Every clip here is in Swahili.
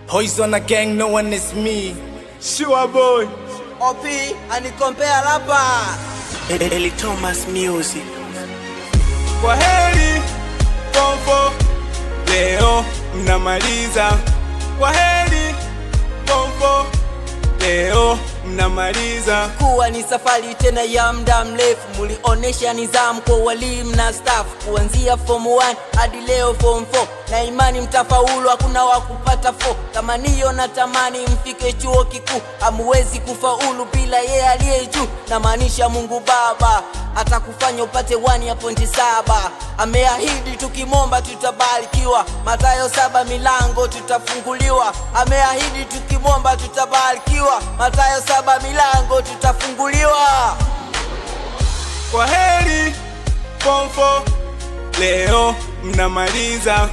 Poison a gang, no one is me. Sure boy. OP anikompea rapa. Eli Thomas Music. Kwa heri Pompo, leo mnamaliza. Kwa heri Pompo, leo mnamaliza. Kuwa ni safari tena ya muda mrefu, mulionesha nidhamu kwa walimu na staff. Kuanzia form 1 hadi leo form 4, na imani mtafaulu, hakuna wa kupata 4. Tamanio na tamani mfike chuo kikuu, hamuwezi kufaulu bila yeye aliye juu. Na maanisha Mungu Baba atakufanya upate 1.7. Ameahidi tukimomba tutabarikiwa. Mathayo 7 milango tutafunguliwa. Ameahidi tukimomba tutabarikiwa. Mathayo 7 milango tutafunguliwa. Kwa heri Pompo, leo mnamaliza.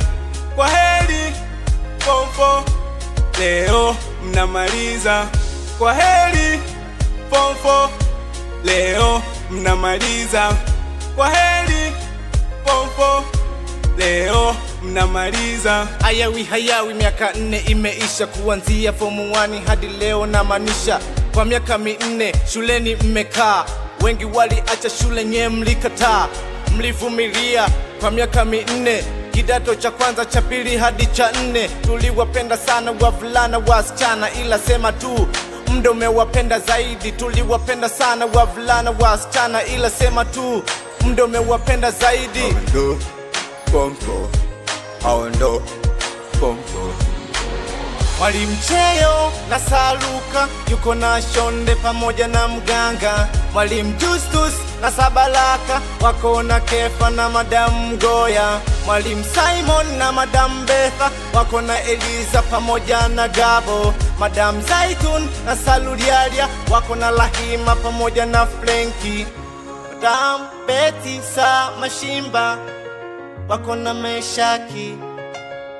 Kwa heri Pompo, leo mnamaliza. Kwa heri Pompo, leo mnamaliza. Kwa heri Pompo, leo mnamaliza. Hayawi miaka 4 imeisha, kuanzia form 1 hadi leo na maanisha. Kwa miaka 4 shuleni mmekaa, wengi waliacha shule nye mlikataa. Mlivumilia kwa miaka 4, kidato cha kwanza cha pili hadi cha 4. Tuliwapenda sana wavulana wasichana, ila sema tu mdo umewapenda zaidi. Tuliwapenda sana wavulana wasichana, ila sema tu mdo umewapenda zaidi. Ndo Pompo, ndo Pompo. Mwalimu Cheyo na Saluka yuko na Shonde pamoja na Mganga. Mwalimu Justus na Sabalaka wako na Kefa na Madam Goya. Mwalimu Simon na Madam Betha wako na Eliza pamoja na Gabo. Madam Zaitun na Saludialia wako na Lahima pamoja na Frenki. Madam Betty sa Mashimba wako na Meshaki.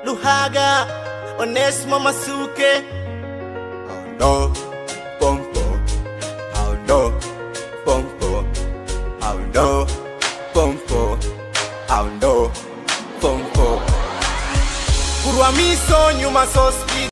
Luhaga Onesmo Masuke. Ndo Pompo, ndo Pompo, ndo Pompo, ndo Pompo. Kurwa miso nyuma so speed.